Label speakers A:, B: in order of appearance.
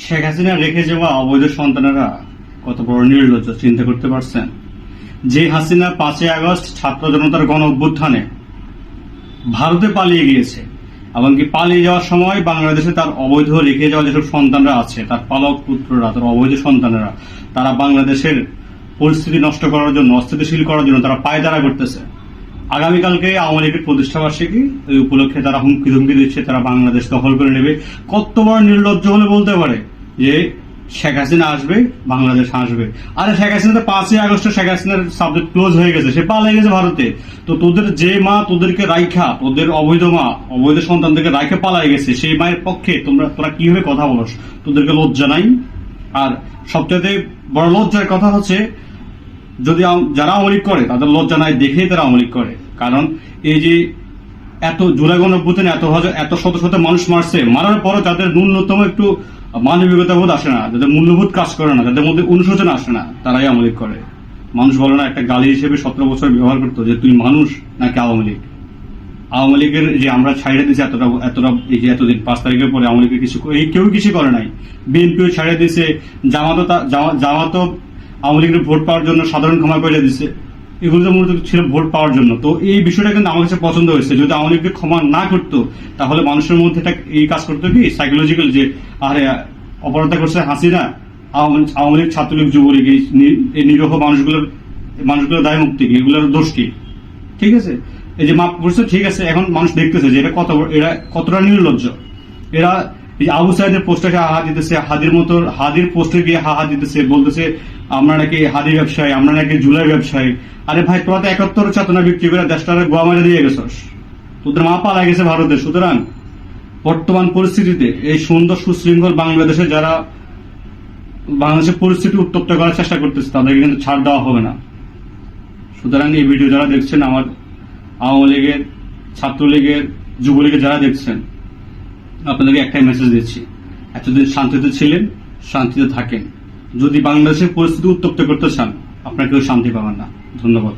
A: শেখ হাসিনা রেখে যাওয়া অবৈধ সন্তানেরা কত বড় নির্লজ্জ চিন্তা করতে পারছেন? যে হাসিনা 5ই আগস্ট ছাত্র জনতার গণ অভ্যুত্থানে ভারতে পালিয়ে গিয়েছে, এমনকি পালিয়ে যাওয়ার সময় বাংলাদেশে তার অবৈধ রেখে যাওয়া যেসব সন্তানরা আছে, তার পালক পুত্ররা, তার অবৈধ সন্তানেরা, তারা বাংলাদেশের পরিস্থিতি নষ্ট করার জন্য, অস্থিতিশীল করার জন্য তারা পায়তারা করতেছে। আগামীকালকে আওয়ামী লীগের প্রতিষ্ঠা বার্ষিকী, ওই উপলক্ষে তারা হুমকি ধুমকি দিচ্ছে, তারা বাংলাদেশ দখল করে নেবে। কত বড় নির্লজ্জ হলে বলতে পারে যে শেখ হাসিনা আসবে, বাংলাদেশ আসবে? আরে শেখ হাসিনা তো 5ই আগস্টে শেখ হাসিনার সাবজেক্ট ক্লোজ হয়ে গেছে, সে পালিয়ে গেছে ভারতে। তো তোদের যে মা তোদেরকে রাইখা, তোদের অবৈধ মা অবৈধ সন্তানদেরকে রাইখা পালাই গেছে, সেই মায়ের পক্ষে তোরা কিভাবে কথা বলস? তোদেরকে লজ্জা নাই? আর সবচেয়ে বড় লজ্জার কথা হচ্ছে, যদি যারা আওয়ামী লীগ করে তাদের লজ্জা নাই দেখেই তারা আওয়ামী লীগ করে। কারণ এই যে এত জুলাই গণঅভ্যুত্থানে এত শত শত মানুষ মারছে, মারার পরও যাদের ন্যূনতম একটু মানবিকতা বোধ আসে না, যাদের মূল্যবোধ কাজ করে না, যাদের মধ্যে অনুশোচনা আসে না, তারাই আওয়ামী লীগ করে। মানুষ বলে না, একটা গালি হিসেবে 17 বছর ব্যবহার করতো যে তুই মানুষ নাকি আওয়ামী লীগ। আওয়ামী লীগের যে আমরা ছাইড়ে দিয়েছি এতটা এই যে এতদিন 5 তারিখের পরে আওয়ামী লীগের কেউ কিছু করে নাই। বিএনপিও ছাইড়ে দিয়েছে, জামাতও আওয়ামী লীগের ভোট পাওয়ার জন্য সাধারণ ক্ষমা করে দিচ্ছে। এগুলো তো মূলত ছিল ভোট পাওয়ার জন্য। তো এই বিষয়টা কিন্তু আমার কাছে পছন্দ হয়েছে। যদি আওয়ামী লীগকে ক্ষমা না করতো, তাহলে মানুষের মধ্যে এই কাজ করতো কি সাইকোলজিক্যাল, যে আরে অপরাধটা করছে হাসিনা, আওয়ামী লীগ, ছাত্রলীগ, যুবলীগ, এই নিরীহ মানুষগুলোর দায় মুক্তি কি, এগুলোর দোষ কি? ঠিক আছে, এই যে মাপ করছে, ঠিক আছে, এখন মানুষ দেখতেছে যে এরা কতটা নির্লজ্জ। এরা এই আবু সাইদের পোস্টে হাহা দিতেছে, হাদির পোস্টে গিয়ে হাহা দিতেছে, বলতেছে আমরা নাকি হাদি ব্যবসায়ী, আমরা নাকি জুলাই ব্যবসায়ী। আরে ভাই, তোরা তো 71 চেতনা বিক্রি করে দেশটারে গোয়া মারে দিয়ে গেছস, তোদের মা পালা গেছে ভারতে। সুতরাং বর্তমান পরিস্থিতিতে এই সুন্দর সুশৃঙ্খল বাংলাদেশে যারা বাংলাদেশের পরিস্থিতি উত্তপ্ত করার চেষ্টা করতেছে, তাদেরকে কিন্তু ছাড় দেওয়া হবে না। সুতরাং এই ভিডিও যারা দেখছেন, আমার আওয়ামী লীগের, ছাত্রলীগের, যুবলীগের যারা দেখছেন, আপনাদেরকে একটাই মেসেজ দিচ্ছি, এতদিন শান্তিতে ছিলেন, শান্তিতে থাকেন। যদি বাংলাদেশের পরিস্থিতি উত্তপ্ত করতে চান, আপনারা কেউ শান্তি পাবেন না। ধন্যবাদ।